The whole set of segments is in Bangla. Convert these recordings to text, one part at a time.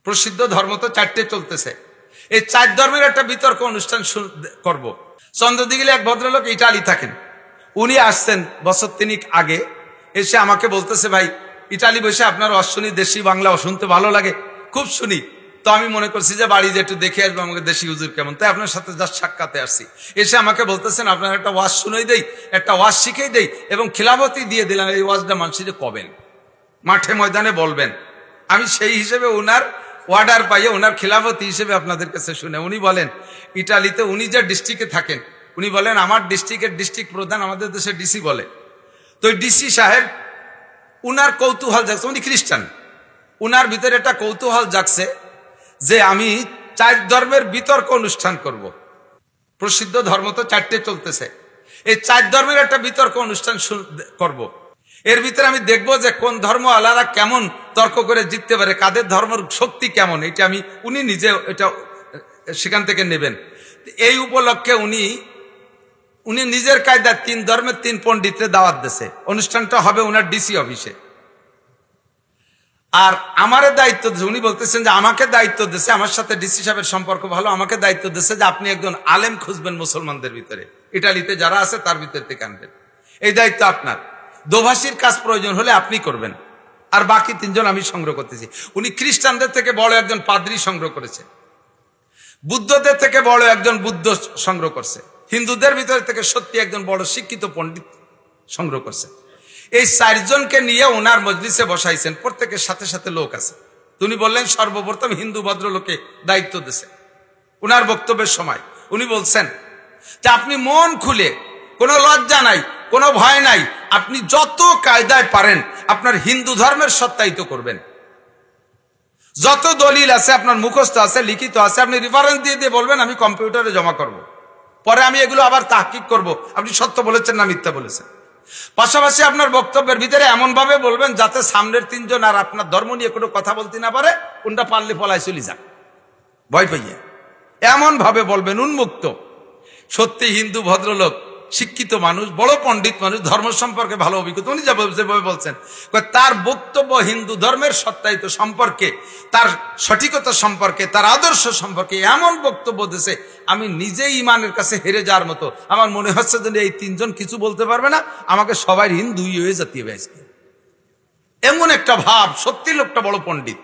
প্রসিদ্ধ ধর্ম তো চারটে চলতেছে, এই চার ধর্মের একটা বিতর্ক অনুষ্ঠান করব। চন্দ্রদিঘিলে এক ভদ্রলোক ইটালি থাকেন, উনি আসছেন বছর তিনিক আগে, এসে আমাকে বলতেছে, ভাই ইটালি বসে আপনার শুনি, দেশি বাংলা শুনতে ভালো লাগে, খুব শুনি। তো আমি মনে করছি যে বাড়ি যে একটু দেখে আসবো আমাকে দেশি হুজুর কেমন, তাই আপনার সাথে জাস্ট সাক্ষাতে আসছি। এসে আমাকে বলতেছেন আপনার একটা ওয়াজ শুনেই দেই, একটা ওয়াজ শিখেই দেই, এবং খিলাফতি দিয়ে দিলাম, এই ওয়াজটা মানুষের কবেন, মাঠে ময়দানে বলবেন। আমি সেই হিসেবে ওনার অর্ডার পাইয়ে ওনার খিলাফতি হিসেবে আপনাদের কাছে শুনে, উনি বলেন ইটালিতে উনি যে ডিস্ট্রিক্টে থাকেন, উনি বলেন আমার ডিস্ট্রিক্টের ডিস্ট্রিক্ট প্রধান আমাদের দেশে ডিসি বলে। তো ডিসি সাহেব উনার কৌতূহল জাগছে, উনি খ্রিস্টান, উনার ভিতরে একটা কৌতূহল জাগছে যে আমি চার ধর্মের বিতর্ক অনুষ্ঠান করব। প্রসিদ্ধ ধর্ম তো চারটে চলতেছে, এই চার ধর্মের একটা বিতর্ক অনুষ্ঠান করব। এর ভিতরে আমি দেখব যে কোন ধর্ম আলাদা কেমন তর্ক করে জিততে পারে, কাদের ধর্মের শক্তি কেমন, এটা আমি উনি নিজে এটা সেখান থেকে নেবেন। এই উপলক্ষে উনি নিজের কায়দায় তিন ধর্মের তিন পণ্ডিতের দাওয়াত দিয়েছে। অনুষ্ঠানটা হবে ওনার ডিসি অফিসে। আর আমারে দায়িত্ব দিয়েছে, উনি বলতেছেন যে আমাকে দায়িত্ব দিয়েছে, আমার সাথে ডিসি সাহেবের সম্পর্ক ভালো, আমাকে দায়িত্ব দিয়েছে যে আপনি একজন আলেম খুঁজবেন মুসলমানদের ভিতরে, ইটালিতে যারা আছে তার ভিতর থেকে আনবেন, এই দায়িত্ব আপনার। দোভাষীর কাজ প্রয়োজন হলে আপনি করবেন, আর বাকি তিনজন আমি সংগ্রহ করতেছি। উনি খ্রিস্টানদের থেকে বড় একজন পাদ্রী সংগ্রহ করেছে, বুদ্ধদের থেকে বড় একজন বুদ্ধ সংগ্রহ করছে, হিন্দুদের ভিতর থেকে সত্যি একজন বড় শিক্ষিত পণ্ডিত সংগ্রহ করছে। এই চারজনকে নিয়ে ওনার মজলিসে বসাইছেন, প্রত্যেকের সাথে সাথে লোক আছে। উনি বললেন সর্বপ্রথম হিন্দু ভদ্রলোকে দায়িত্ব দিয়েছে। ওনার বক্তব্যের সময় উনি বলছেন যে আপনি মন খুলে, কোনো লজ্জা নাই, কোনো ভয় নাই, আপনি যত কায়দায় পারেন আপনার হিন্দু ধর্মের সত্যায়িত করবেন। যত দলিল আছে আপনার মুখস্থ আছে, লিখিত আছে, আপনি রেফারেন্স দিয়ে দিয়ে বলবেন আমি কম্পিউটারে জমা করব, পরে আমি এগুলো আবার তাহকিক করব আপনি সত্য বলেছেন না মিথ্যা বলেছেন। পাশাপাশি আপনার বক্তব্যের ভিতরে এমন ভাবে বলবেন যাতে সামনের তিনজন আর আপনার ধর্ম নিয়ে কোনো কথা বলতে না পারে, কোনটা পারলে পলায় চলে যাক ভয় পাইয়ে, এমন ভাবে বলবেন উন্মুক্ত। সত্যি হিন্দু ভদ্রলোক, শিক্ষিত মানুষ, বড় পণ্ডিত মানুষ, ধর্ম সম্পর্কে ভালো অভিজ্ঞতা। উনি যেভাবে বলছেন তার বক্তব্য হিন্দু ধর্মের সত্যায়িত সম্পর্কে, তার সঠিকতা সম্পর্কে, তার আদর্শ সম্পর্কে এমন বক্তব্য দিয়েছে আমি নিজেই ইমানের কাছে হেরে যাওয়ার মতো। আমার মনে হচ্ছে যে এই তিনজন কিছু বলতে পারবে না, আমাকে সবাই হিন্দু হয়ে জাতীয় ব্যাসকে, এমন একটা ভাব। সত্যি লোকটা বড় পণ্ডিত,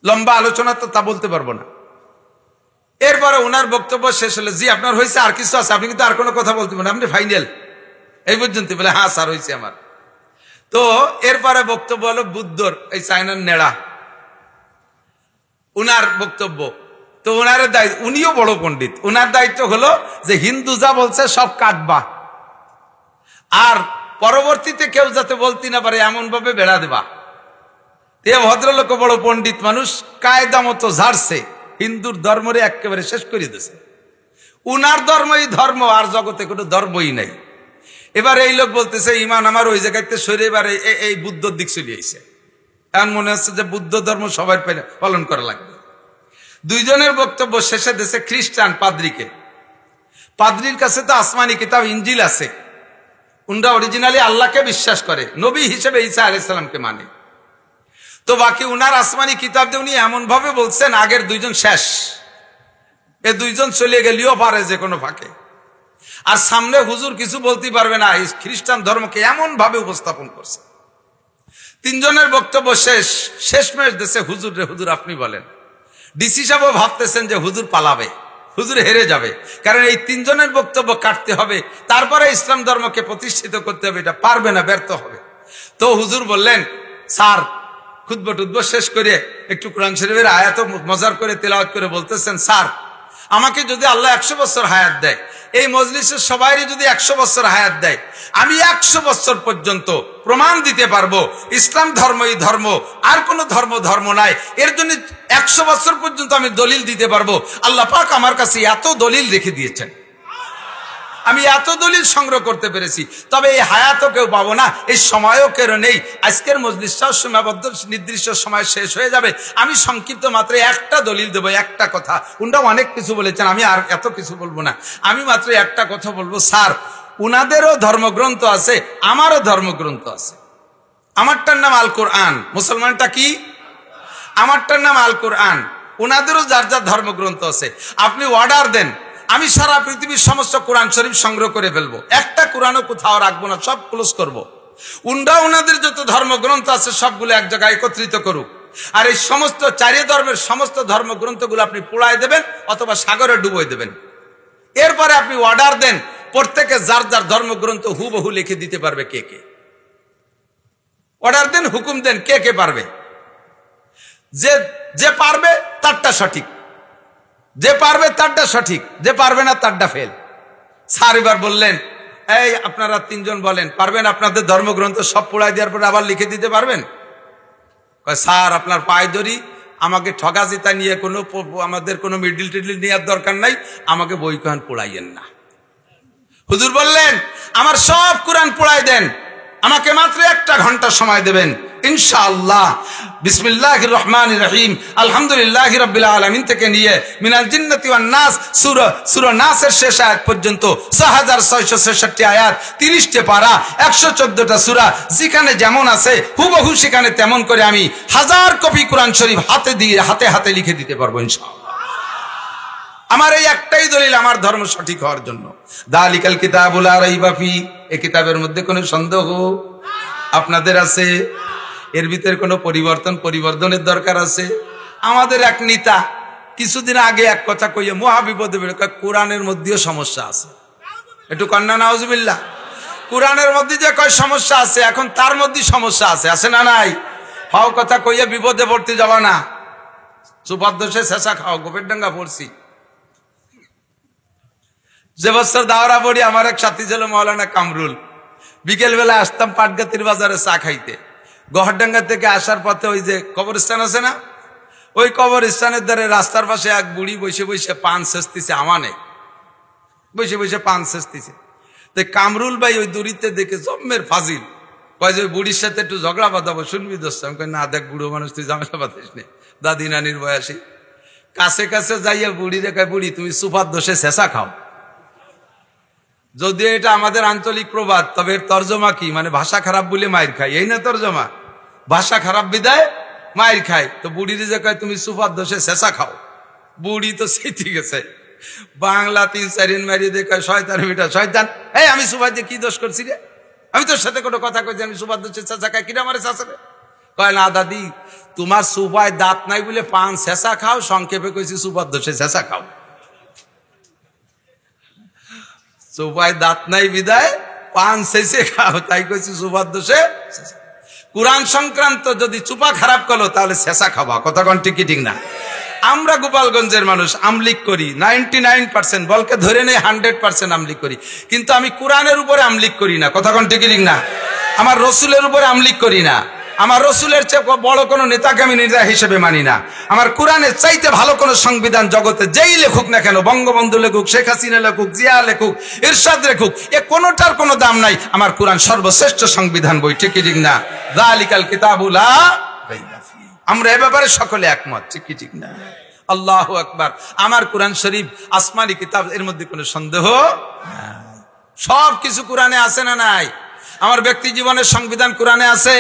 লম্বা আলোচনা তো তা বলতে পারবো না। এরপরে ওনার বক্তব্য শেষ হলে, জি আপনার হয়েছে, আর কিছু আছে, আপনি কিন্তু আর কোনো কথা বলতে পারেন, আপনি ফাইনাল এই পর্যন্ত। বলে হ্যাঁ স্যার হয়েছে আমার। তো এরপরে বক্তব্য হলো বুদ্ধর, এই চায়নার নেড়া, উনার বক্তব্য। তো ওনার দায়িত্ব, উনিও বড় পণ্ডিত, ওনার দায়িত্ব হলো যে হিন্দু যা বলছে সব কাটবা, আর পরবর্তীতে কেউ যাতে বলতে না পারে এমন ভাবে বেড়া দেবা। এ ভদ্রলোক বড় পণ্ডিত মানুষ, কায়দা মতো ঝাড়ছে, হিন্দুর ধর্মরে একেবারে শেষ করে দিয়েছে। উনার ধর্মই ধর্ম, আর জগতে কোনো ধর্মই নাই। এবার এই লোক বলতেছে ইমান আমার ওই জায়গাতে সরে, এবারে এই বুদ্ধর দিক চলে আইছে। এমন মনে হচ্ছে যে বুদ্ধ ধর্ম সবাই পালন করা লাগবে। দুইজনের বক্তব্য শেষে দেশে খ্রিস্টান পাদ্রীকে, পাদ্রীর কাছে তো আসমানি কিতাব ইঞ্জিল আছে, উনরা অরিজিনালি আল্লাহকে বিশ্বাস করে, নবী হিসেবে ঈসা আলাইহিস সালামকে মানে। তো বাকি উনার আসমানি কিতাব দিয়ে উনি এমন ভাবে বলছেন আগের দুইজন শেষ, এ দুইজন চলে গেলেও পারে যে কোনো ফাঁকে, আর সামনে হুজুর কিছু বলতে পারবে না। এই খ্রিস্টান ধর্মকে এমন ভাবে উপস্থাপন করছে। তিনজনের বক্তব্য শেষমেশ দেশে হুজুর রে হুজুর আপনি বলেন। ডিসি সাহেবও ভাবতেছেন যে হুজুর পালাবে, হুজুর হেরে যাবে, কারণ এই তিনজনের বক্তব্য কাটতে হবে, তারপরে ইসলাম ধর্মকে প্রতিষ্ঠিত করতে হবে, এটা পারবে না, ব্যর্থ হবে। তো হুজুর বললেন স্যার, খুতবা টুতবা শেষ করে একটু কোরআন শরীফের আয়াত মজার করে তেলাওয়াত করে বলতেছেন, স্যার আমাকে যদি আল্লাহ 100 বছর হায়াত দেয়, এই মজলিসের সবাইরে যদি 100 বছর হায়াত দেয়, আমি 100 বছর পর্যন্ত প্রমাণ দিতে পারবো ইসলাম ধর্মই ধর্ম, আর কোন ধর্ম নাই। এর জন্য 100 বছর পর্যন্ত আমি দলিল দিতে পারবো। আল্লাহ পাক আমার কাছে এত দলিল রেখে দিয়েছেন, আমি এত দলিল সংগ্রহ করতে পেরেছি। তবে এই হায়াতও কেউ পাবো না, এই সময়ও কেউ নেই। আজকের মজলিসটাও সীমাবদ্ধ, নির্দিষ্ট সময় শেষ হয়ে যাবে। আমি সংক্ষিপ্ত মাত্র একটা দলিল দেবো, একটা কথা। উনারা অনেক কিছু বলেছেন, আমি আর এত কিছু বলবো না, আমি মাত্র একটা কথা বলবো। স্যার উনাদেরও ধর্মগ্রন্থ আছে, আমারও ধর্মগ্রন্থ আছে। আমারটার নাম আল কোরআন, মুসলমানটা কি? আমারটার নাম আল কোরআন, ওনাদেরও যার যার ধর্মগ্রন্থ আছে। আপনি অর্ডার দেন, আমি সারা পৃথিবীর সমস্ত কোরআন শরীফ সংগ্রহ করে ফেলবো, একটা কোরআনও কোথাও রাখবো না, সব ক্লোজ করবো। উনরা ওনাদের যত ধর্মগ্রন্থ আছে সবগুলো এক জায়গায় একত্রিত করুক, আর এই সমস্ত চারিয়ে ধর্মের সমস্ত ধর্মগ্রন্থগুলো আপনি পোড়ায় দেবেন অথবা সাগরে ডুবোয় দেবেন। এরপরে আপনি অর্ডার দেন, প্রত্যেকে যার যার ধর্মগ্রন্থ হুবহু লিখে দিতে পারবে কে কে। অর্ডার দেন, হুকুম দেন, কে কে পারবে। যে পারবে তারটা সঠিক, যে পারবে তারটা সঠিক, যে পারবে না তারটা ফেল। স্যার এবার বললেন, এই আপনারা তিনজন বলেন, পারবেন আপনাদের ধর্মগ্রন্থ সব পোড়ায় দেওয়ার পরে আবার লিখে দিতে পারবেন? স্যার আপনার পায়ে ধরি, আমাকে ঠকাজিতা নিয়ে আমাদের কোনো মিডিল টিডিল নেওয়ার দরকার নাই, আমাকে বই কোরআন পোড়াইয়েন না। হুজুর বললেন, আমার সব কোরআন পোড়াই দেন, আমাকে মাত্র 1 ঘন্টা সময় দেবেন, ইনশাআল্লাহ বিসমিল্লাহির রহমানির রহিম আলহামদুলিল্লাহি রাব্বিল আলামিন থেকে নিয়ে মিনাল জিন্নাতি ওয়ান নাস সূরা নাসের শেষ আয়াত পর্যন্ত 6666 আয়াত, 30টা পারা, 114টা সূরা, যেখানে যেমন আছে হুবহু সেখানে তেমন করে আমি 1000 কপি কোরআন শরীফ হাতে হাতে লিখে দিতে পারবো ইনশাআল্লাহ। আমার এই একটাই দলিল আমার ধর্ম সঠিক হওয়ার জন্য। দালিকাল কিতাবুল লা রাইবা ফি, এই কিতাবের মধ্যে কোনো সন্দেহ আপনাদের আছে? এর ভিতরে কোনো পরিবর্তনের দরকার আছে? আমাদের এক নেতা কিছুদিন আগে এক কথা কইয়ে মহাবিপদে বের, কোরআনের মধ্যেও সমস্যা আছে। একটু কন্যা নাউজুবিল্লাহ। কোরআনের মধ্যে যে কয় সমস্যা আছে, এখন তার মধ্যে সমস্যা আছে না নাই? হাও কথা কইয়ে বিপদে পড়তে যাওয়া না, সুপারদোষে শেষা খাও। গোপের ডাঙ্গা পড়ছি, যে বছর দাওরা পড়ি, আমার এক সাথী ছিল মাওলানা কামরুল। বিকেল বেলা আসতাম পাটগাতির বাজারে চা খাইতে। গহরডাঙ্গা থেকে আসার পথে ওই যে কবরস্থান আছে না, ওই কবরস্থানের ধারে রাস্তার পাশে এক বুড়ি বসে বসে পান ছেঁচতেছে, আমানে বসে বসে পান ছেঁচতেছে। তো কামরুল ভাই ওই দূরিতে দেখে জম্মের ফাজিল, কয় যে ওই বুড়ির সাথে একটু ঝগড়া বাঁধাবো, শুনবি দোস্ত? আমি কই, না দেখ বুড়ো মানুষ, তুই ঝামেলা বাঁধিস নে, দাদি নানির বয়সী। কাছে কাছে যাইয়া বুড়ি রেখায়, বুড়ি তুমি সুপার দোষে শেষা খাও। যদিও এটা আমাদের আঞ্চলিক প্রবাদ, তবে এর তর্জমা কি, মানে ভাষা খারাপ বলে মায়ের খাই, এই না তর্জমা? ভাষা খারাপ বিদায় মায়ের খাই। তো বুড়ির যে কয় তুমি সুপার দোষে শেষা খাও, বুড়ি তো সেইটি গেছে বাংলা 3-4 মারিয়ে দেখে, শয়তান বেটা শয়তান, এই আমি সুপার দিয়ে কি দোষ করছি রে? আমি তোর সাথে কোনো কথা কইছি, আমি সুপার দোষে শেষা খাই, কিনা আমার শাসরে? কয় না দাদি, তোমার সুপায় দাঁত নাই বলে পান শেষা খাও, সংক্ষেপে কইছি সুপার দোষে শেষা খাও। সুপায় দাঁত নাই বিদায় পান শেষে খাও, তাই কইছি সুপার দোষে। কোরআন সংক্রান্ত যদি চুপা খারাপ করলো তাহলে শেষা খাবা, কথা কোন ঠিক কি ঠিক না? আমরা গোপালগঞ্জের মানুষ, আমলিক করি 99%, বলকে ধরে নেই 100% আমলিক করি, কিন্তু আমি কোরআনের উপরে আমলিক করি না, কথা কোন ঠিক কি ঠিক না? আমার রসুলের উপরে আমলিক করি না, আমার রসুলের চেয়ে বড় কোনো নেতাকে আমি নেতা হিসেবে মানি না। আমার কোরআনের চাইতে ভালো কোনো সংবিধান জগতে যেই লেখুক না কেন, বঙ্গবন্ধু লেখুক, শেখ হাসিনা লেখুক, জিয়া লেখুক, ইরশাদ লেখুক, এ কোনোটার কোনো দাম নাই। আমার কোরআন সর্বশ্রেষ্ঠ সংবিধান বই, ঠিক ঠিক না? যালিকাল কিতাবুল লা রাইবা ফি, আমরা এ ব্যাপারে সকলে একমত, ঠিক কি ঠিক না? আল্লাহু আকবার। আমার কোরআন শরীফ আসমানি কিতাব, এর মধ্যে কোনো সন্দেহ নাই। সব কিছু কোরআনে আছে না নাই? আমার ব্যক্তি জীবনের সংবিধান কোরআনে আছে,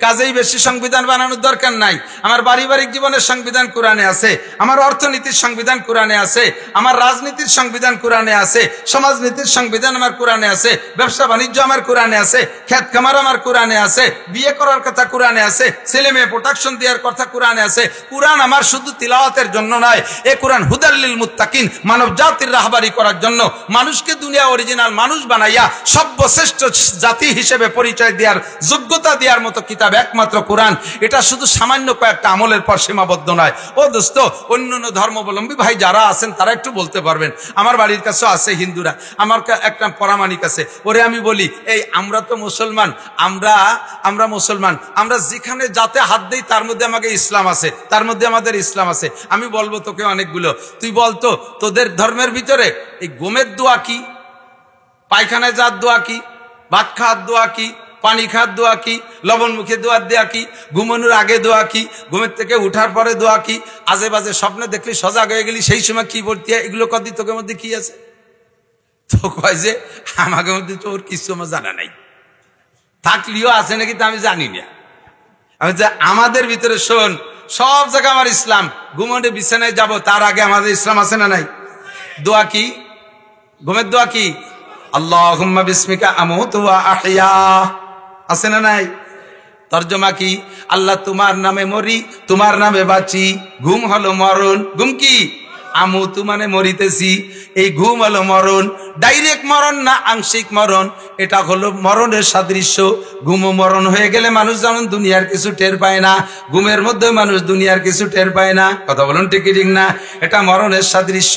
কাজেই বেশি সংবিধান বানানোর দরকার নাই। আমার পারিবারিক জীবনের সংবিধান কোরআনে আছে, আমার অর্থনীতির সংবিধান কোরআনে আছে, আমার রাজনীতির সংবিধান কোরআনে আছে, সমাজনীতির সংবিধান আমার কোরআনে আছে, ব্যবসা বাণিজ্য আমার কোরআনে আছে, খেত খামার আমার কোরআনে আছে, বিয়ে করার কথা কোরআনে আছে, ছেলে মেয়ে প্রোটেকশন দেওয়ার কথা কোরআনে আছে। কোরআন আমার শুধু তিলাওয়াতের জন্য নয়, এ কোরআন হুদাল্লিল মুত্তাকিন, মানব জাতির রাহবারি করার জন্য, মানুষকে দুনিয়া অরিজিনাল মানুষ বানাইয়া সর্বশ্রেষ্ঠ জাতি হিসেবে পরিচয় দেওয়ার যোগ্যতা দেওয়ার মতো কিতাব একমাত্র কোরআন। এটা শুধু সামান্য কয়েকটা আমলের পর সীমাবদ্ধ নয়। ও দোস্ত, অন্যান্য ধর্মাবলম্বী ভাই যারা আছেন তারা একটু বলতে পারবেন। আমার বাড়ির কাছেও আছে হিন্দুরা, আমার একটা পরামানিক আছে, ওরে আমি বলি, এই আমরা তো মুসলমান, আমরা মুসলমান, আমরা যেখানে যাতে হাত দেই তার মধ্যে আমাকে ইসলাম আছে, তার মধ্যে আমাদের ইসলাম আছে। আমি বলবো তোকে অনেকগুলো, তুই বলতো তোদের ধর্মের ভিতরে এই গোমের দোয়া কি, পায়খানায় যাওয়ার দোয়া কি, ভাত খাওয়ার দোয়া কি, পানি খাওয়ার দোয়া কি, লবণ মুখে দোয়ার দেওয়া কি, ঘুমানোর আগে দোয়া কি, ঘুমের থেকে উঠার পরে দোয়া কি, আজে বাজে স্বপ্নে দেখলি সজাগ হয়ে গেলি সেই সময় কি বলতে হয়, এগুলো কদি তোকে মধ্যে কি আছে? তো কয় যে আমাকে মধ্যে তো ওর কিছু আমার জানা নাই, থাকলেও আছে নাকি তা আমি জানি না। আমি যে আমাদের ভিতরে শোন, সব জায়গা আমার ইসলাম। ঘুমোতে বিছানায় যাব তার আগে আমাদের ইসলাম আছে না নাই? দোয়া কি? ঘুমের দোয়া কি? আল্লাহুম্মা বিসমিকা আমুতু ওয়া আহইয়া, আছে না নাই? তরজমা কি? আল্লাহ তোমার নামে মরি, তোমার নামে বাঁচি। ঘুম হলো মরণ। ঘুম কি? আমুতু মানে মরিতেছি, এই ঘুম হলো মরণ। ডাইরেক্ট মরণ না, আংশিক মরণ। এটা হলো মরণের সাদৃশ্য। ঘুম মরণ হয়ে গেলে মানুষ যেমন দুনিয়ার কিছু টের পায় না, ঘুমের মধ্যে মানুষ দুনিয়ার কিছু টের পায় না। কথা বলুন ঠিক ঠিক না? এটা মরণের সাদৃশ্য।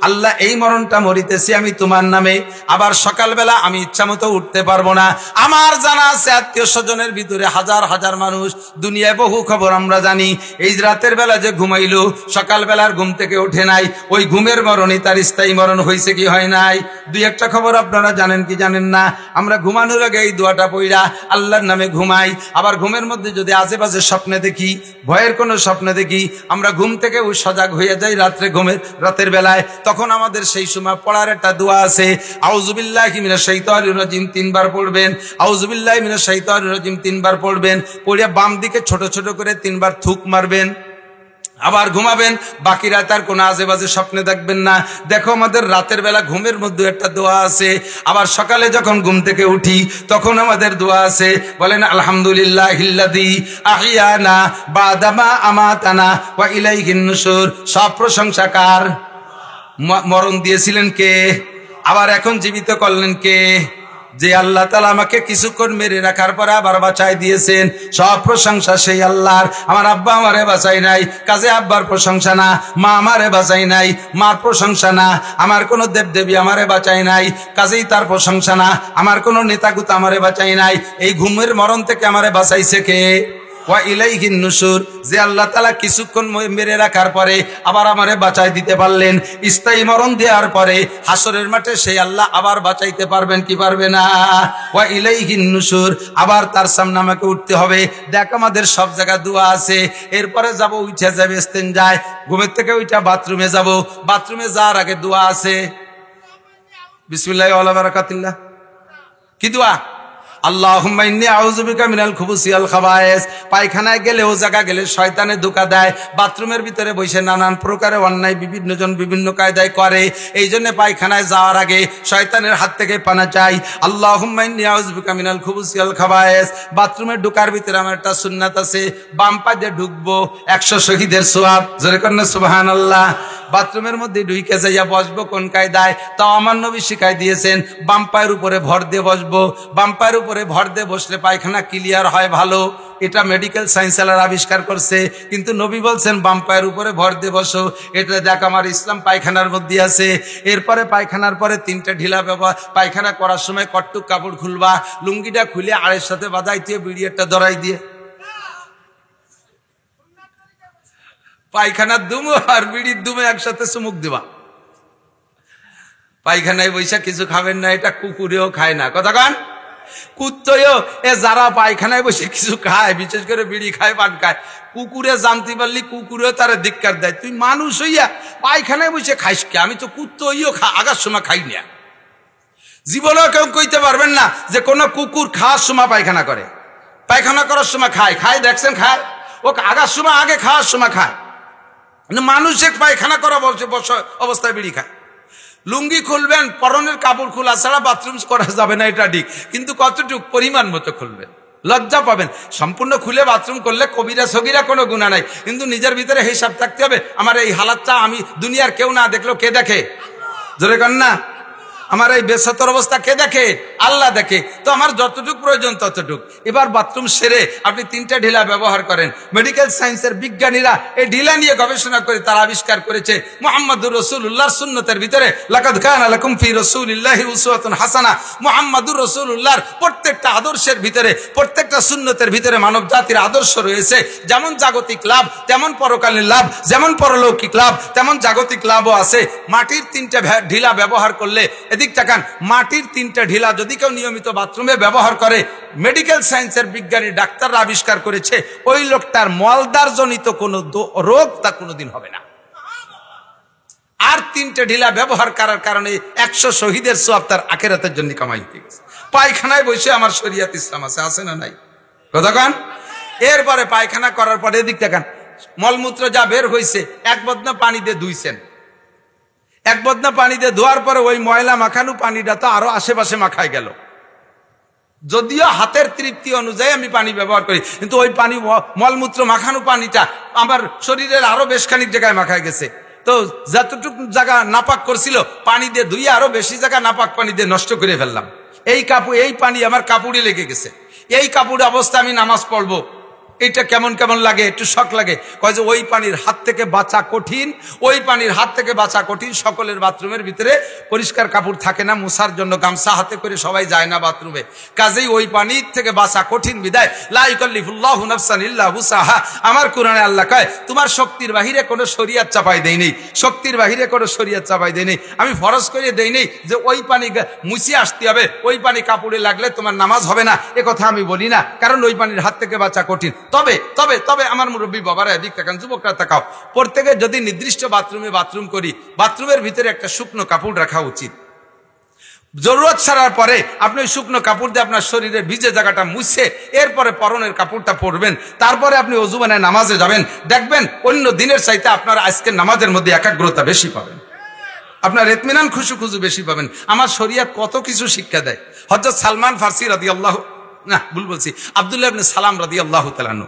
আল্লাহ এই মরণটা মরিতেছি আমি তোমার নামে। আবার সকালবেলা আমি ইচ্ছা মতো উঠতে পারবো না। আমার জানা আছে আত্মীয় স্বজনের ভিতরে হাজার হাজার মানুষ, দুনিয়ায় বহু খবর আমরা জানি। এই রাতের বেলা যে ঘুমাইলো, সকালবেলার ঘুম থেকে ওঠে নাই, ওই ঘুমের মরণই তার স্থায়ী মরণ হয়েছে কি হয় নাই? দুই একটা খবর আপনারা জানেন কি জানেন না? আমরা ঘুমানোর আগে এই দোয়াটা পড়া আল্লাহর নামে ঘুমাই। আবার ঘুমের মধ্যে যদি আশেপাশে স্বপ্নে দেখি, ভয়ের কোনো স্বপ্নে দেখি, আমরা ঘুম থেকে ওই সজাগ হয়ে যাই রাতের বেলায়। তখন আমাদের সেই সময় পড়ার একটা দোয়া আছে। আউযুবিল্লাহি মিনাশ শাইতানির রাজিম 3 বার পড়বেন। আউযুবিল্লাহি মিনাশ শাইতানির রাজিম 3 বার পড়বেন। পড়ে বাম দিকে ছোট ছোট করে 3 বার থুক মারবেন। আবার ঘুমাবেন। বাকি রাত আর কোনো আজেবাজে স্বপ্নে দেখবেন না। দেখো আমাদের রাতের বেলা ঘুমের মধ্যে একটা দোয়া আছে। আবার সকালে যখন ঘুম থেকে উঠি তখন আমাদের দোয়া আছে। বলেন আলহামদুলিল্লাহিল্লাযী আহইয়ানা বাদা মা আমাতানা ওয়া ইলাইহিন নুশুর। সব প্রশংসা কার? মরণ দিয়েছিলেন কে? আবার এখন জীবিত করলেন কে? যে আল্লাহ তাআলা আমাকে কিছুক্ষণ মেরে রাখার পরে আবার বাঁচাই দিয়েছেন। সব প্রশংসা সেই আল্লাহর। আমার আব্বা আমারে বাঁচাই নাই, কাজে আব্বার প্রশংসা না। মা আমারে বাঁচাই নাই, মার প্রশংসা না। আমার কোনো দেবদেবী আমারে বাঁচাই নাই, কাজেই তার প্রশংসা না। আমার কোনো নেতাগুতা আমারে বাঁচাই নাই। এই ঘুমের মরণ থেকে আমারে বাঁচাইছে কে? ওয়া ইলাইহিন নুশুর। যে আল্লাহ তাআলা কিছুক্ষণ মেরে রাখার পরে আবার আমারে বাঁচাই দিতে পারলেন, স্থায়ী মরণ দেওয়ার পরে হাসরের মাঠে সেই আল্লাহ আবার বাঁচাইতে পারবেন কি পারবে না? ওয়া ইলাইহিন নুশুর। আবার তার সামনে আমাকে উঠতে হবে। দেখ আমাদের সব জায়গা দোয়া আছে। এরপরে যাব, উঠে যাবে ইস্তেনজায়, ঘুমের থেকে উঠা বাথরুমে যাব। বাথরুমে যাওয়ার আগে দোয়া আছে। বিসমিল্লাহি ওয়া বারাকাতুল্লাহ। কি দোয়া? আল্লাহুম্মা ইন্নী আউযু বিকা মিনাল খুবুসি ওয়াল খাবায়েস। পায়খানায় গেলে, ও জায়গা গেলে শয়তানে ধোঁকা দেয়। বাথরুমের ভিতরে বসে নানান প্রকারে অন্যায় বিভিন্ন জন বিভিন্ন কায়দায় করে। এই জন্য পায়খানায় যাওয়ার আগে শয়তানের হাত থেকে পানা চাই। আল্লাহুম্মা ইন্নী আউযু বিকা মিনাল খুবুসি ওয়াল খাবায়েস। বাথরুমে ঢোকার ভিতরে আমার একটা সুন্নাত আছে, বাম পা দিয়ে ঢুকবো, 100 শহীদের সওয়াব। জোরে করেন না সুবহানাল্লাহ। বাথরুমের মধ্যে ঢুকে যাইয়া বসবো কোন কায়দায়? তাও আমার নবী শিখাই দিয়েছেন, বাম পায়ের উপরে ভর দিয়ে বসবো। বাম পায়ের উপরে ভর দিয়ে বসলে পায়খানা ক্লিয়ার হয় ভালো। এটা মেডিকেল সায়েন্সের আবিষ্কার করছে, কিন্তু নবী বলছেন বাম পায়ের উপরে ভর দিয়ে বসো। এটা দেখ আমার ইসলাম পায়খানার মধ্যে আছে। এরপরে পায়খানার পরে 3টা ঢিলা ব্যবহার। পায়খানা করার সময় কট্টুক কাপড় খুলবা, লুঙ্গিটা খুলে আড়ের সাথে বাঁধাই দিয়ে বিড়িয়ারটা ধরাই দিয়ে পায়খানার দুমো আর বিড়ির দুমে একসাথে চুমুক দিবা। পায়খানায় বৈশা কিছু খাবেন না, এটা কুকুরেও খায় না। কথা কান কুত্তয়ও যারা পায়খানায় বসে কিছু খায়, বিশেষ করে বিড়ি খায়, পান খায়, কুকুরে জানতে পারলি কুকুরেও তারা ধিক্কার দেয়। তুই মানুষ হইয়া পায়খানায় বসে খাইস কে? আমি তো কুত্ত হইও আগার সময় খাই না। জীবনেও কেউ কইতে পারবেন না যে কোন কুকুর খাওয়ার সময় পায়খানা করে। পায়খানা করার সময় খায়, দেখছেন খায়। ও আগার সময় আগে, খাওয়ার সময় খায়। মানুষে পায়খানা করা অবস্থায় বিড়ি খায়। লুঙ্গি খুলবেন, পরনের কাপড় খোলা ছাড়া বাথরুম করা যাবে না, এটা ঠিক। কিন্তু কতটুকু পরিমাণ মতো খুলবেন, লজ্জা পাবেন। সম্পূর্ণ খুলে বাথরুম করলে কবিরা সগিরা কোনো গুনাহ নাই, কিন্তু নিজের ভিতরে হিসাব থাকতে হবে। আমার এই হালাতটা আমি দুনিয়ার কেউ না দেখলেও কে দেখে? জোরে কর না। আমার এই বেসতর অবস্থা কে দেখে? আল্লাহ দেখে। তো আমার যতটুকু প্রয়োজন ততটুক। এবার বাথরুম সেরে আপনি 3টা ঢিলা ব্যবহার করেন। মেডিকেল সায়েন্সের বিজ্ঞানীরা এই ঢিলা নিয়ে গবেষণা করে তারা আবিষ্কার করেছে মুহাম্মাদুর রাসূলুল্লাহর সুন্নতের ভিতরে লাকাদ কানা লাকুম ফি রাসূলিল্লাহি উসওয়াতুন হাসানা। মুহাম্মাদুর রাসূলুল্লাহর প্রত্যেকটা আদর্শের ভিতরে, প্রত্যেকটা সুন্নতের ভিতরে মানব জাতির আদর্শ রয়েছে। যেমন জাগতিক লাভ তেমন পরকালীন লাভ, যেমন পরলৌকিক লাভ তেমন জাগতিক লাভও আছে। মাটির 3টা ঢিলা ব্যবহার করলে, এদিক তাকান, মাটির 3টা ঢিলা যদি কেউ নিয়মিত বাথরুমে ব্যবহার করে, মেডিকেল সায়েন্সের বিজ্ঞানী ডাক্তাররা আবিষ্কার করেছে ওই লোকটার মলদার জনিত কোনো রোগ তা কোনোদিন হবে না। আর 3টা ঢিলা ব্যবহার করার কারণে 100 শহীদের সওয়াব তার আখিরাতের জন্য কামাই হয়ে গেছে। পায়খানায় বসে আমার শরীয়ত ইসলাম আছে না নাই? কথা কন। এরপরে পায়খানা করার পরে এদিক তাকান, মলমূত্র যা বের হয়েছে এক বদনা পানি দিয়ে ধুইছেন, এক বদনা পানি দিয়ে ধোয়ার পরে ওই ময়লা মাখানো পানিটা তো আরো আশেপাশে মাখায় গেল। যদিও হাতের তৃপ্তি অনুযায়ী আমি পানি ব্যবহার করি, কিন্তু ওই পানি মলমূত্র মাখানো পানিটা আমার শরীরের আরো বেশ খানিক জায়গায় মাখায় গেছে। তো যতটুকু জায়গা নাপাক করছিল পানি দিয়ে ধুইয়ে আরো বেশি জায়গা নাপাক পানি দিয়ে নষ্ট করে ফেললাম। এই পানি আমার কাপড়ে লেগে গেছে। এই কাপড়ে অবস্থা আমি নামাজ পড়বো, এটা কেমন কেমন লাগে, একটু শখ লাগে। কয় যে ওই পানির হাত থেকে বাঁচা কঠিন, ওই পানির হাত থেকে বাঁচা কঠিন। সকলের বাথরুমের ভিতরে পরিষ্কার কাপড় থাকে না, মুছার জন্য গামছা হাতে করে সবাই যায় না বাথরুমে। কাজেই ওই পানির থেকে বাঁচা কঠিন বিদায় লা ইউকাল্লিফুল্লাহু নাফসান ইল্লা উসাহা। আমার কোরআনে আল্লাহ কয় তোমার শক্তির বাহিরে কোনো শরীয়ত চাপাই দেই নেই, শক্তির বাহিরে কোনো শরীয়ত চাপাই দেই নেই। আমি ফরজ করে দেই নেই যে ওই পানি মুছিয়ে আসতে হবে, ওই পানি কাপড়ে লাগলে তোমার নামাজ হবে না, এ কথা আমি বলি না, কারণ ওই পানির হাত থেকে বাঁচা কঠিন। তবে তবে তবে আমার মুরব্বী বাবারা এদিক তাকান, যুবকরা তাকাও, প্রত্যেকে যদি নির্দিষ্ট বাথরুমে বাথরুম করি, বাথরুমের ভিতরে একটা শুকনো কাপড় রাখা উচিত। জরুরত ছাড়ার পরে আপনি শুকনো কাপড় দিয়ে আপনার শরীরের ভিজে জায়গাটা মুছে এরপরে পরনের কাপড়টা পরবেন, তারপরে আপনি ওযু বানায় নামাজে যাবেন। দেখবেন অন্য দিনের চাইতে আপনার আজকের নামাজের মধ্যে একাগ্রতা বেশি পাবেন, আপনার ইতমিনান খুশু বেশি পাবেন। আমার শরীয়ত কত কিছু শিক্ষা দেয়। হযরত সালমান ফারসি রাদিয়াল্লাহু, না ভুল বলছি, আব্দুল্লাহ ইবনে সালাম রাদিয়াল্লাহু তাআলা আনহু,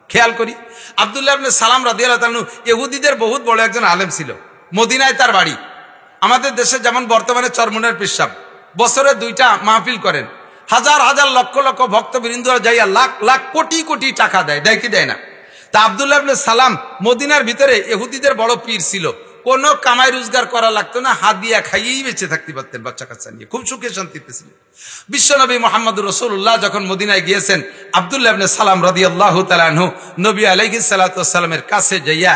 খেয়াল করি, আব্দুল্লাহ ইবনে সালাম রাদিয়াল্লাহু তাআলা আনহু ইহুদিদের বহুত বড় একজন আলেম ছিল। মদিনায় তার বাড়ি। আমাদের দেশে যেমন বর্তমানে চরমনের পেশাব বছরে 2টা মাহফিল করেন, হাজার হাজার লক্ষ লক্ষ ভক্তবৃন্দরা যাইয়া লাখ লাখ কোটি কোটি টাকা দেয়, দেয় কি দেয় না? তা আব্দুল্লাহ ইবনে সালাম মদিনার ভিতরে ইহুদিদের বড় পীর ছিল। কোনো কামাই রোজগার করা লাগতো না, হাদিয়া খাইয়েই বেঁচে থাকতে পারতেন, বাচ্চা কাচ্চা নিয়ে খুব সুখে শান্তিতে ছিলেন। বিশ্বনবী মুহাম্মদুর রাসূলুল্লাহ যখন মদিনায় গিয়েছেন, আব্দুল্লাহ ইবনে সালাম রাদিয়াল্লাহু তাআলা আনহু নবী আলাইহিস সালাতু ওয়াস সালামের কাছে যাইয়া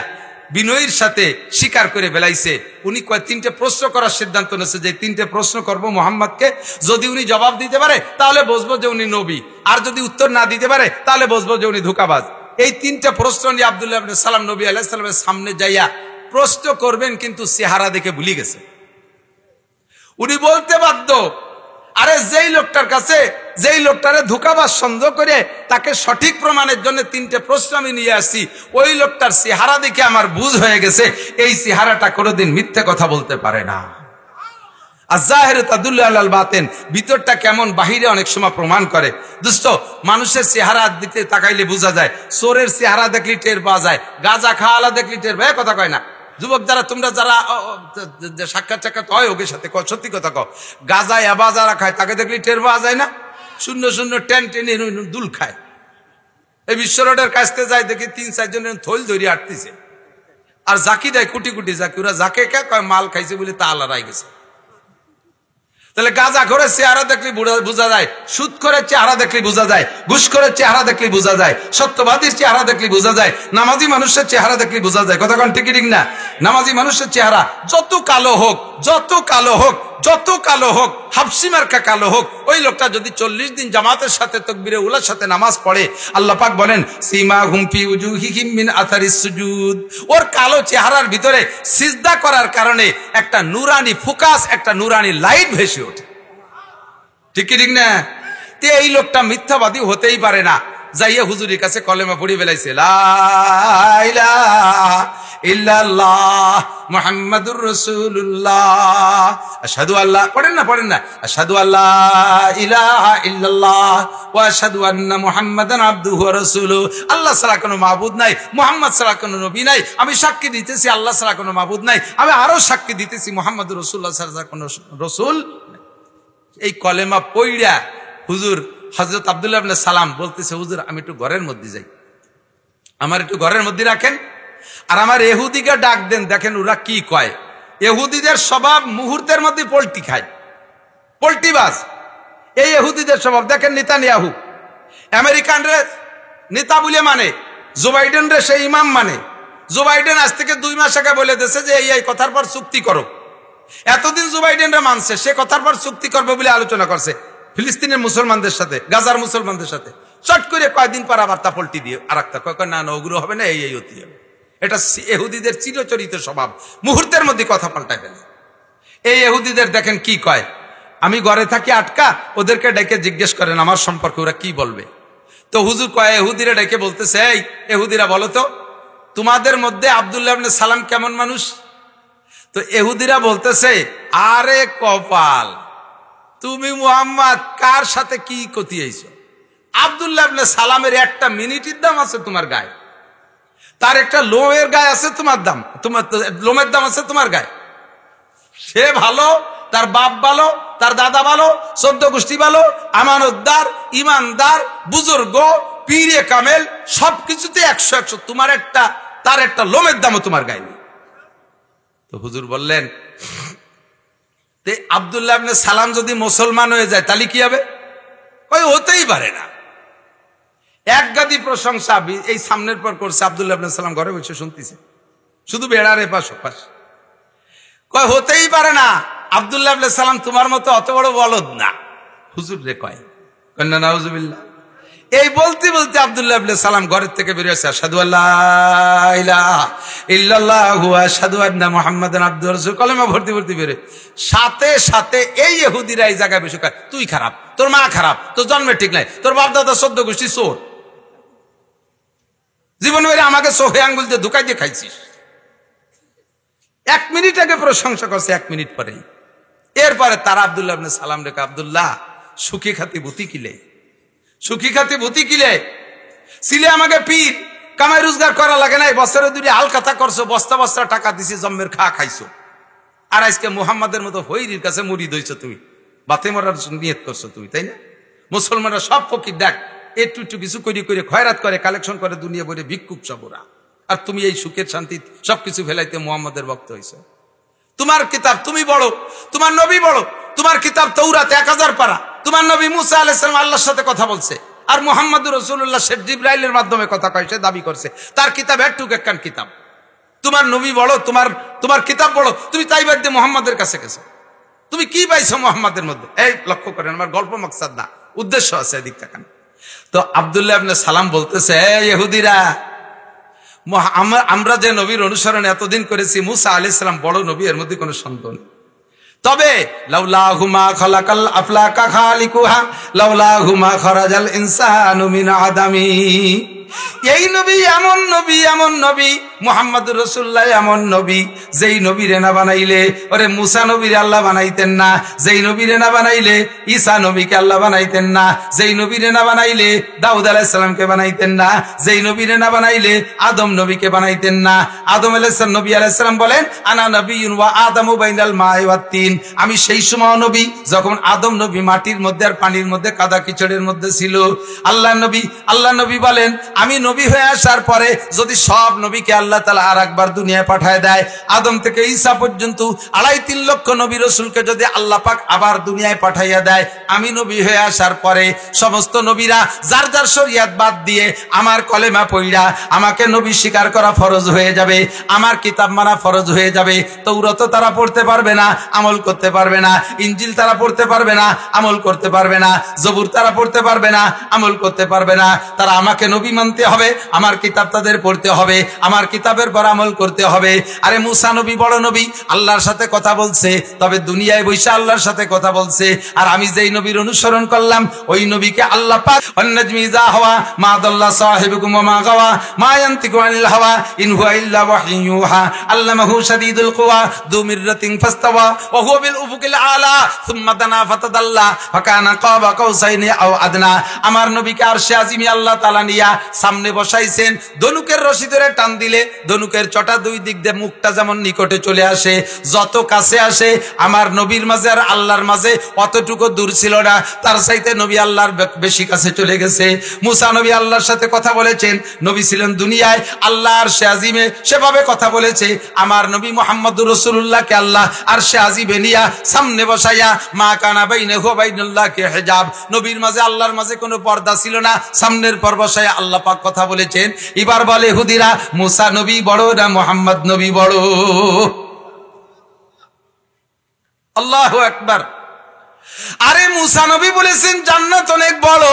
বিনয়ের সাথে স্বীকার করে বেলাইছে। উনি কয় 3টে প্রশ্ন করার সিদ্ধান্ত নিয়েছে, যে 3টে প্রশ্ন করব মুহাম্মদকে, যদি উনি জবাব দিতে পারে তাহলে বুঝবো যে উনি নবী, আর যদি উত্তর না দিতে পারে তাহলে বুঝবো যে উনি ধোঁকাবাজ। এই 3টে প্রশ্ন নিয়ে আব্দুল্লাহ ইবনে সালাম নবী আলাইহিস সালামের সামনে যাইয়া প্রশ্ন করবেন, কিন্তু চেহারা দেখে ভুলে গেছে। উনি বলতে বাধ্য, আরে যেই লোকটার কাছে, যেই লোকটারে ধোঁকাবাজ সন্দেহ করে তাকে সঠিক প্রমাণের জন্য 3টে প্রশ্ন আমি নিয়ে আসছি, ওই লোকটার চেহারা দেখে আমার বুঝ হয়ে গেছে এই চেহারাটা কোনোদিন মিথ্যে কথা বলতে পারে না। আয-যাহিরু তাদুল্লু আলাল বাতিন, ভিতরটা কেমন বাহিরে অনেক সময় প্রমাণ করে। দোস্ত, মানুষের চেহারা দিতে তাকাইলে বোঝা যায়, চোরের চেহারা দেখলে টের পাওয়া যায়, গাঁজা খাওয়ালা দেখলে টের পায়, কথা কয় না? যুবক যারা তোমরা যারা সাক্ষাৎ হয় ওদের সাথে সত্যি কথা কও, গাঁজা এবা যারা খায় তাকে দেখলে টের পাওয়া যায় না? শূন্য শূন্য টেনে দুল খায়। এই বিশ্ব রোডের কাছতে যায়, দেখি 3-4 জনের থইল ধরে আটতেছে, আর জাকি দেয় কোটি কোটি জাকি। ওরা জাকে কে কয় মাল খাইছে বলে তা আলাদাই গেছে। তাহলে গাঁজা করে চেহারা দেখলে বোঝা যায়, সুদ করে চেহারা দেখলে বোঝা যায়, ঘুষ করে চেহারা দেখলে বোঝা যায়, সত্যবাদীর চেহারা দেখলে বোঝা যায়, নামাজি মানুষের চেহারা দেখলে বোঝা যায়। কথা কোন ঠিক না? নামাজি মানুষের চেহারা যত কালো হোক, যত কালো হোক, যত কালো হোক, হাফসি মার্কা কালো হোক, ওই লোকটা যদি 40 দিন জামাতের সাথে তাকবীরে উলার সাথে নামাজ পড়ে, আল্লাহ পাক বলেন সীমাহুম ফি উজুহিহিম মিন আথারিস সুজুদ, ওর কালো চেহারার ভিতরে সিজদা করার কারণে একটা নূরানি ফোকাস, একটা নূরানি লাইট ভেসে ওঠে। ঠিক না? তে এই লোকটা মিথ্যাবাদী হতেই পারে না। যাইয়া হুজুরের কাছে কলেমা পড়ে বেলাইছে, লা ইলাহা ইল্লাল্লাহ মুহাম্মাদুর রাসূলুল্লাহ, আশহাদু আল্লাহ, পড়েন না, আশহাদু আল্লাহ ইলাহা ইল্লাল্লাহ ওয়া আশহাদু আন্না মুহাম্মাদান আবদুহু ওয়া রাসূলুহু। আল্লাহ ছাড়া কোনো মাবুদ নাই, মুহাম্মদ ছাড়া কোনো নবী নাই। আমি সাক্ষী দিতেছি আল্লাহ ছাড়া কোনো মাবুদ নাই, আমি আরো সাক্ষী দিতেছি মুহাম্মদুর রাসূলুল্লাহ ছাড়া কোনো রাসূল। এই কলেমা পড়িয়া হুজুর হযরত আব্দুল্লাহ ইবনে সালাম বলতেছে, হুজুর আমি একটু ঘরের মধ্যে যাই, আমার একটু ঘরের মধ্যে রাখেন, আর আমার ইহুদিকে ডাক দেন। দেখেন ওরা কি কয়, ইহুদিদের স্বভাব মুহূর্তের মধ্যে পোল্টি খায়, পোল্টিবাজ। এই ইহুদিদের স্বভাব দেখেন। নেতানিয়াহু আমেরিকান রে নেতা বলে মানে, জো বাইডেন রে সে ইমাম মানে। জো বাইডেন আজ থেকে 2 মাস আগে বলে দিয়েছে যে এই কথার পর চুক্তি করো। এতদিন জো বাইডেন রে মানছে, সে কথার পর চুক্তি করবে বলে আলোচনা করছে ফিলিস্তিনের মুসলমানদের সাথে, গাজার মুসলমানদের সাথে। চট করে কয়েকদিন পর আবার তা পল্টি দিয়ে আর একটা কয় না ওগুলো হবে না, এই হতে হবে। এটা ইহুদিদের চিরচরিত স্বভাব, মুহূর্তের মধ্যে কথা পাল্টায় ফেলে। এই ইহুদিদের দেখেন কি কয়, আমি ঘরে থাকি আটকা, ওদেরকে ডেকে জিজ্ঞেস করেন আমার সম্পর্কে ওরা কি বলবে। তো হুজুর কয় ইহুদিরা ডেকে বলতেছে, এই ইহুদিরা বলো তো তোমাদের মধ্যে আব্দুল্লাহ ইবনে সালাম কেমন মানুষ? তো ইহুদিরা বলতেছে, আরে কপাল, তুমি মুহাম্মদ কার সাথে কি কতিয়াইছো? আব্দুল্লাহ ইবনে সালামের একটা মিনিটের দাম আছে তোমার গায়ে, তার একটা লোমের গায়ে আছে তোমার দাম, তোমার লোমের দাম আছে তোমার গায়ে। সে ভালো, তার বাপ ভালো, তার দাদা ভালো, 14 গোষ্ঠী ভালো, আমানতদার, ইমানদার, বুজুর্গ, পীরে কামেল, সবকিছুতে 100-100। তোমার একটা, তার একটা লোমের দামও তোমার গায়ে নেই। তো হুজুর বললেন, আব্দুল্লাহ ইবনে সালাম যদি মুসলমান হয়ে যায় তাহলে কি হবে? ওই হতেই পারে না। এক গাদি প্রশংসা এই সামনের পর করছে। আব্দুল্লাহ ইবনে সালাম ঘরে বসে শুনতেছে, শুধু বেড়ার এপাশ ওপাশ। কয় হতেই পারে না, আব্দুল্লাহ ইবনে সালাম তোমার মতো অত বড় বলদ না। হুজুর রে কয় না, নাউজুবিল্লাহ। এই বলতে বলতে আব্দুল্লাহ ইবনে সালাম ঘরের থেকে বেরিয়ে আসে, আশহাদু আল্লা ইলাহা ইল্লাল্লাহু ওয়া আশহাদু আন্না মুহাম্মাদান আবদুহু ওয়া রাসূলুহু, কলেমা ভর্তি ভর্তি বেরে। সাথে সাথে এই ইহুদিরা এই জায়গায় বসে কয়, তুই খারাপ, তোর মা খারাপ, তোর জন্মের ঠিক নাই, তোর বাপ দাদা 14 গোষ্ঠী চোর, জীবন বেড়ে আমাকে চোখে আঙ্গুল দিয়ে ধুকাই দিয়ে খাইছিস। 1 মিনিট আগে প্রশংসা করছে, 1 মিনিট পরে। এরপরে তারা আব্দুল্লাহ ইবনে সালাম রেখে, আব্দুল্লাহ সুখী খাতি ভূতি কিলে, সুখী খাতি ভূতি কিলে ছিলে আমাকে পীর, কামাই রোজগার করা লাগে নাই, বছরে 2 হাল কথা করছো, বস্তা বস্তা টাকা দিছি, জম্মের খা খাইছো। আর আজকে মুহাম্মাদের মতো হইরির কাছে মুরিদ হইছো তুমি, বাতে মরার নিয়ত করছো তুমি, তাই না? মুসলমানরা সব ফকির, দেখ একটু একটু কিছু করে করে খয়রাত করে, কালেকশন করে, দুনিয়া বলে ভিক্ষুক সব ওরা। আর তুমি এই সুখের শান্তি সবকিছু ফেলাইতে মুহাম্মাদের ভক্ত হইছো। তোমার কিতাব তুমি বড়, তোমার নবী বড়, তোমার কিতাব তাওরাত 1000 পারা। তোমার নবী মুসা আলাইহিস সালাম আল্লাহর সাথে কথা বলছে, আর মুহাম্মদুর রাসূলুল্লাহ শেখ জিবরাইলের মাধ্যমে কথা কয়, সে দাবি করছে তার কিতাব একটুক একখান কিতাব। তোমার নবী বড়, তোমার কিতাব বড়, তুমি তাই বাদ দিয়ে মুহাম্মাদের কাছে গেছো। তুমি কি পাইছো মুহাম্মাদের মধ্যে? এই লক্ষ্য করেন, আমার গল্প মাকসাদ না, উদ্দেশ্য আছে, এদিক তাকান। তো আব্দুল্লাহ ইবনে সালাম বলতেছে, ইহুদিরা, আমরা যে নবীর অনুসরণ এতদিন করেছি, মুসা আলাইহিস সালাম বড় নবী, এর মধ্যে কোনো সন্দেহ নেই। তবে লাউলাহু মা খালাকাল আফলাকা খালিকুহা লাউলাহু মা খারাজাল ইনসানু মিন আদামি। এই নবী এমন নবী, এমন নবী, মুহাম্মদুর রাসূলুল্লাহ এমন নবী, যেই নবীরে না বানাইলে ওরে মুসা নবীরে আল্লাহ বানাইতেন না, যেই নবীরে না বানাইলে ঈসা নবীকে আল্লাহ বানাইতেন না, যেই নবীরে না বানাইলে দাউদ আলাইহিস সালামকে বানাইতেন না, যেই নবীরে না বানাইলে আদম নবীকে বানাইতেন না। আদম আলাইহিস সালাম, নবী আলাইহিস সালাম বলেন, আনা নবিয়্যুন ওয়া আদামু বাইনাল মা'i ওয়াত তিন। আমি সেই সময় নবী যখন আদম নবী মাটির মধ্যে আর পানির মধ্যে, কাদা কিচড়ের মধ্যে ছিল। আল্লাহ নবী বলেন, আমি নবী হয়ে আসার পরে যদি সব নবীকে আল্লাহ তাআলা আর একবার দুনিয়ায় পাঠায় দেয়, আদম থেকে ঈসা পর্যন্ত 2.5-3 লক্ষ নবী রাসূলকে যদি আল্লাহ পাক আবার দুনিয়ায় পাঠাইয়া দেয়, আমি নবী হয়ে আসার পরে সমস্ত নবীরা যার যার শরীয়ত বাদ দিয়ে আমার কলেমা পড়া আমাকে নবী স্বীকার করা ফরজ হয়ে যাবে, আমার কিতাব মানা ফরজ হয়ে যাবে। তাওরাত তারা পড়তে পারবে না, আমল করতে পারবে না। ইনজিল তারা পড়তে পারবে না, আমল করতে পারবে না। জবুর তারা পড়তে পারবে না, আমল করতে পারবে না। তারা আমাকে নবী মানতে হবে, আমার কিতাব তাদের পড়তে হবে, আমার কিতাবের পর আমল করতে হবে। আরে মুসা নবী বড় নবী, আল্লাহর সাথে কথা বলছে, তবে দুনিয়ায় বৈশা আল্লাহর সাথে কথা বলছে। আর আমি যেই নবীর অনুসরণ করলাম, ওই নবীকে আল্লাহ পাক ওয়ান্নাজমি ইযা হাওয়া মা দাল্লা সাহিবুকুম ওয়া মা গাওয়া মা ইয়ানতিকু আনিল হাওয়া ইন হুয়া ইল্লা ওয়াহয়ুন ইউহা আল্লামাহু শাদীদুল কুওয়া যু মিররাতিন ফাস্তাওয়া ওয়া হুয়া বিল উফুকিল আলা সুম্মা দানা ফাতাদাল্লা ফাকানা কাবা কাউসাইনি আও আদনা। আমার নবীকে আরশে আজিমে আল্লাহ তাআলা নিয়া সামনে বসাইছেন, ধনুকের রশি ধরে টান দিলে ধনুকের চটা 2 দিক দিয়ে মুখটা যেমন নিকটে চলে আসে, যত কাছে আসে আমার নবীর মাঝে আর আল্লাহর মাঝে অতটুকু দূর ছিল না, তার চাইতে নবী আল্লাহর বেশি কাছে চলে গেছে। মুসা নবী আল্লাহর সাথে কথা বলেছেন, নবী ছিলেন দুনিয়ায়, আল্লাহ আরশে আজিমে সেভাবে কথা বলেছে। আমার নবী মুহাম্মদুর রাসূলুল্লাহকে আল্লাহ আরশে আজিমে নিয়া সামনে বসাইয়া মা কানা বাইনাহু ওয়া বাইনাল্লাহি হিজাব, নবীর মাঝে আল্লাহর মাঝে কোনো পর্দা ছিল না, সামনের পর বসাইয়া আল্লাহ পাক কথা বলেছেন। এবার বলে ইহুদিরা, মুসা নবী বড় না মুহাম্মদ নবী বড়? আল্লাহু আকবার। আরে মুসা নবী বলেছেন জান্নাত অনেক বড়,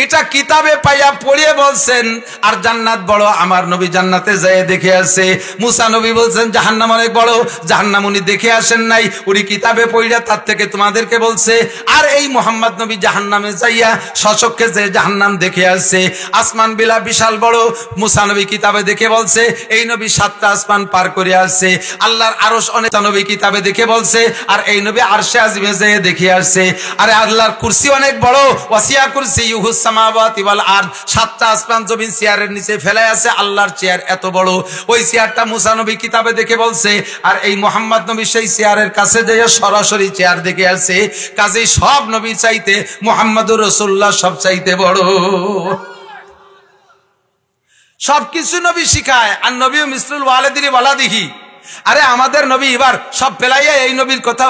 এটা কিতাবে পাইয়া পড়িয়ে বলছেন। আর জান্নাত বড়, আমার নবী জান্নাতে যায় দেখে আসে। মুসা নবী বলছেন জাহান্নাম অনেক বড়, জাহান্নাম উনি দেখে আসেন নাই, উনি কিতাবে পড়িয়া তার থেকে তোমাদেরকে বলছে। আর এই মোহাম্মদ নবী জাহান্নামে যাইয়া সচক্ষে যে জাহান্নাম দেখে আসছে। আসমান বিলা বিশাল বড়, মুসা নবী কিতাবে দেখে বলছে। এই নবী 7টা আসমান পার করে আসছে। আল্লাহর আরশ অনেক নবী কিতাবে দেখে বলছে। আর এই নবী আরশে আজিমে যেয়ে দেখে আসছে। আরে আল্লাহর কুরসি অনেক বড়, ওয়াসিয়া কুরসি ইউহুস সামাওয়াতি ওয়াল আরদ, 7টা আসমান জমিন চেয়ারের নিচে ফেলে আছে। আল্লাহর চেয়ার এত বড়, ওই চেয়ারটা মুসা নবী কিতাবে দেখে বলছে। আর এই মোহাম্মদ নবী সেই চেয়ারের কাছে যেয়ে সরাসরি চেয়ার দেখে আসছে। কাজেই সব নবী চাইতে মুহাম্মদুর রাসূলুল্লাহ সব চাইতে বড়। সবকিছু নবী শিখায়। আর নবী মিসলুল ওয়ালিদিনি ওয়ালাদিহি। আরে আমাদের নবী এবার সব ফেলাইয়া এই নবীর কথা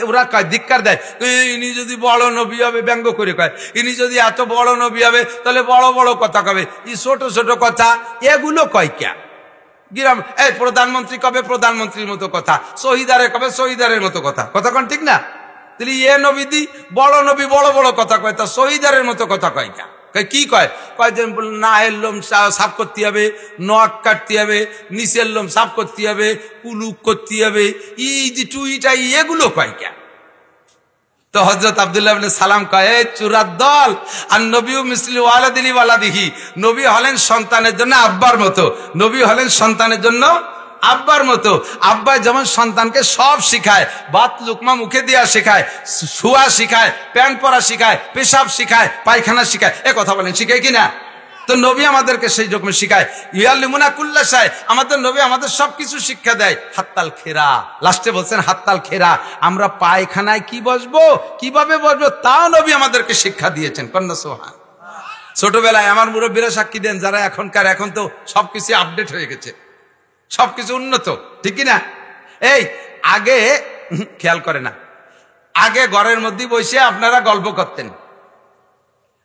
ওরা কয়, ধিক্কার দেয়। ইনি যদি বড় নবী হবে, ব্যঙ্গ করে কয়, ইনি যদি এত বড় নবী হবে তাহলে বড় বড় কথা কবে, ই ছোট ছোট কথা এগুলো কয় ক্যা? গ্রাম এই প্রধানমন্ত্রী কবে প্রধানমন্ত্রীর মতো কথা, শহীদারে কবে শহীদারের মতো কথা, কথা কন ঠিক না? তাহলে এ নবী দি বড় নবী বড় বড় কথা কয়, তা শহীদারের মতো কথা কয় ক্যা? কি কয়? কয় যে না এর লোম সাফ করতে হবে, নখ কাটতে হবে, নিচের লোম সাফ করতে হবে, কুলুক করতে হবে, টুইটা এগুলো কয় ক্যা? তো হযরত আব্দুল্লাহ ইবনে সালাম কয়, চূড়ার দল। আর নবীও মিসলি ওয়ালাদিনি ওয়ালাদিহি, নবী হলেন সন্তানের জন্য আব্বার মতো, নবী হলেন সন্তানের জন্য আব্বার মতো। আব্বা যেমন সন্তানকে সব শিখায়, ভাত লুকমা মুখে দেওয়া শেখায়, শোয়া শিখায়, প্যান্ট পরা শিখায়, পেশাব শিখায়, পায়খানা শিখায়, এ কথা বলেন শিখায় কিনা? তো নবী আমাদেরকে সেই রকম শিখায়। ইয়াল্লিমুনা কুল্লা শাই, আমাদের নবী আমাদের সবকিছু শিক্ষা দেয়। হাত্তাল খেরা, লাস্টে বলছেন হাত্তাল খেরা, আমরা পায়খানায় কি বসবো, কিভাবে বসবো, তাও নবী আমাদেরকে শিক্ষা দিয়েছেন। কন্যা সোহা ছোটবেলায় আমার মুরব্বীরা সাক্ষী দেন, যারা এখনকার, এখন তো সবকিছু আপডেট হয়ে গেছে, সবকিছু উন্নত, ঠিক কিনা? এই আগে খেয়াল করে না, আগে ঘরের মধ্যে বসে আপনারা গল্প করতেন।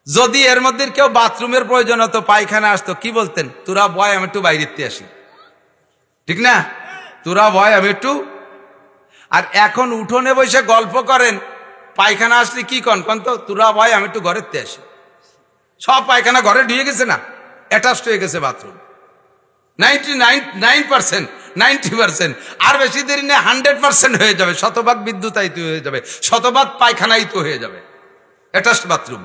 যদি এর মধ্যে কেউ বাথরুমের প্রয়োজন হতো, পায়খানা আসতো, কি বলতেন? তোরা বয়, আমি একটু বাইরেতে আসি, ঠিক না? তোরা বয়, আমি একটু। আর এখন উঠোনে বসে গল্প করেন, পায়খানা আসলে কি কন তো, তোরা বয়, আমি একটু ঘরেতে আসি। সব পায়খানা ঘরে ঢুয়ে গেছে না, অ্যাটাচড হয়ে গেছে বাথরুম। 99%, 90%, আর বেশি দেরি নেই 100% হয়ে যাবে, শতভাগ বিদ্যুতায়িত হয়ে যাবে, শতভাগ পায়খানায়িত হয়ে যাবে, অ্যাটাচড বাথরুম।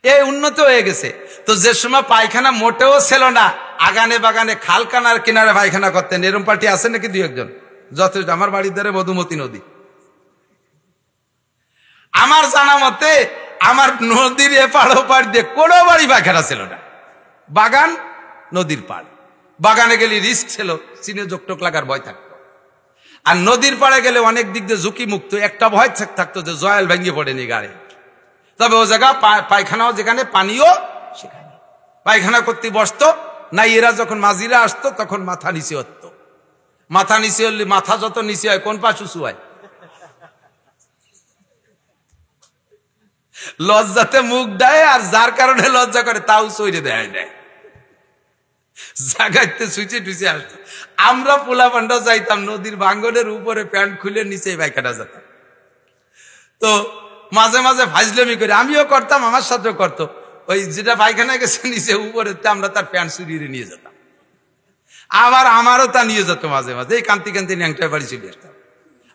এই উন্নত হয়ে গেছে। তো যে সময় পায়খানা মোটেও ছিল না, আগানে বাগানে খাল কানার কিনারে পায়খানা করতেন। এরম পার্টি আছে নাকি দুই একজন? যথেষ্ট। আমার বাড়ির ধারে মধুমতি নদী, আমার জানা মতে আমার নদীর এপার ওপার দিয়ে কোনো বাড়ি পায়খানা ছিল না। বাগান, নদীর পাড়, বাগানে গেলে রিস্ক ছিল, চিনে জোকটোক লাগার ভয় থাকতো। আর নদীর পাড়ে গেলে অনেক দিক দিয়ে ঝুঁকি মুক্ত, একটা ভয় থাকতো যে জয়াল ভেঙে পড়েনি গাড়ি। তবে ও জায়গা পায়খানাও যেখানে, পানিও সেখানে। পায়খানা করতে বসতো না, এরা যখন মাঝিরা আসতো তখন মাথা নিচে হতো। মাথা নিচে হলে, মাথা যত নিচে হয় কোন পাশ উঁচু হয়? লজ্জাতে মুখ দেয়, আর যার কারণে লজ্জা করে তাও সইরে দেয় দেয়, জাগাইতে সুইচে টুচে আসতো। আমরা পোলা পান্ডা যাইতাম নদীর ভাঙ্গনের উপরে প্যান্ট খুলে নিচে পায়খানা যেতাম। তো মাঝে মাঝে ফাজলামি করে আমিও করতাম, আমার সাথেও করতো। ওই যেটা পায়খানা গেছে নিচে উপরে, আমরা তার প্যান্ট চুরিয়ে নিয়ে যেতাম। আবার আমারও তা নিয়ে যেত মাঝে মাঝে, এই কান্তি কান্তি ন্যাংটায় বাড়ি চলে আসতাম।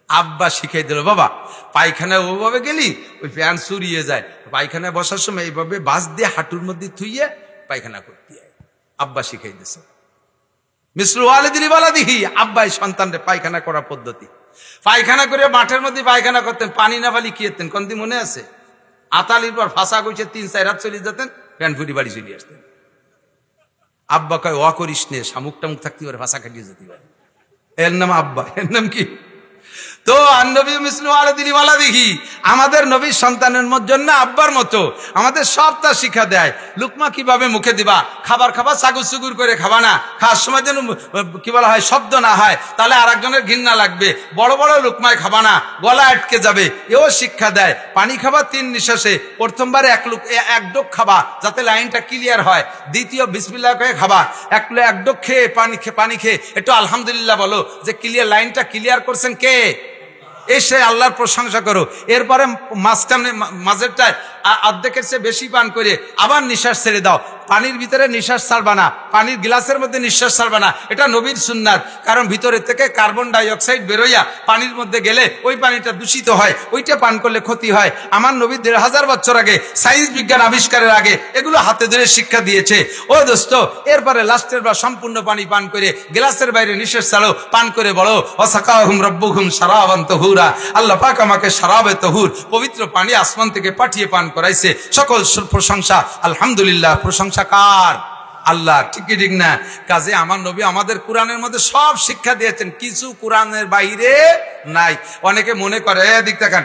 আব্বা শিখাই দিল, বাবা পায়খানায় ওভাবে গেলি ওই প্যান্ট চুরিয়ে যায়, পায়খানায় বসার সময় এইভাবে বাস দিয়ে হাঁটুর মধ্যে থুইয়ে পায়খানা করতে হয়। আব্বা শিখাই দিছে মিসলু ওয়ালিদিনি ওয়ালাদিহি, আব্বাই সন্তানরে পায়খানা করার পদ্ধতি। পায়খানা করে মাঠের মধ্যে পায়খানা করতেন, পানি না পালি কি হতেন কোনদি মনে আছে? আতালির পর ফাঁসা গেছে, 3-4 রাত চলে যেতেন, প্যান্ট ফুটি বাড়ি চলে আসতেন। আব্বা কয় ওয়া করিস নে, শামুক টামুক থাকতে পারে, ভাষা কাটিয়ে যেতে পারে। এর নাম আব্বা, এর নাম কি? তো নবী মিসলু ওয়ালিদিনি ওয়ালাদিহি, আমাদের নবী সন্তানের জন্য আব্বার মতো, আমাদের সব তা শিক্ষা দেয়। লুকমা কিভাবে মুখে দিবা, খাবার খাবা সাগুর সুগুর করে খাবা না, খাওয়ার সময় যেন কি বলা হয় শব্দ না হয়, তাহলে আর একজনের ঘৃণা লাগবে। বড় বড় লুকমায় খাবা না, গলা আটকে যাবে, এও শিক্ষা দেয়। পানি খাবা 3 নিঃশ্বাসে, প্রথমবারে এক ডোক খাবা যাতে লাইনটা ক্লিয়ার হয়, দ্বিতীয় বিসমিল্লাহ করে খাবা, এক ডোক খেয়ে পানি খেয়ে একটু আলহামদুলিল্লাহ বলো যে ক্লিয়ার, লাইনটা ক্লিয়ার করছেন কে? এসে আল্লাহর প্রশংসা করো, এরপরে মাঝখানে মাঝেরটায় অর্ধেকের চেয়ে বেশি পান করে আবার নিঃশ্বাস ছেড়ে দাও। পানির ভিতরে নিঃশ্বাস ছাড়বা না, পানির গ্লাসের মধ্যে নিঃশ্বাস ছাড়বা না, এটা নবীর সুন্নাত। কারণ ভিতরে থেকে কার্বন ডাই অক্সাইড বেরোইয়া পানির মধ্যে গেলে ওই পানিটা দূষিত হয়, ওইটা পান করলে ক্ষতি হয়। আমার নবী ১৫০০ বছর আগে, সায়েন্স বিজ্ঞান আবিষ্কারের আগে এগুলো হাতে ধরে শিক্ষা দিয়েছে। ও দোস্ত, এরপরে লাস্টের বার সম্পূর্ণ পানি পান করে গ্লাসের বাইরে নিঃশ্বাস ছাড়ো, পান করে বলো ওয়াসাকাহুম রাব্বুহুম শারাবান তাহুরা, আল্লাহ পাক আমাকে শারাবে তাহুর, পবিত্র পানি আসমান থেকে পাঠিয়ে পান করাইছে। সকল প্রশংসা আলহামদুলিল্লাহ, প্রশংসা কার? আল্লাহ। ঠিক কি ঠিক না? কাজে আমার নবী আমাদের কোরআনের মধ্যে সব শিক্ষা দিয়েছেন, কিছু কোরআনের বাইরে নাই। অনেকে মনে করে এদিক তাকান,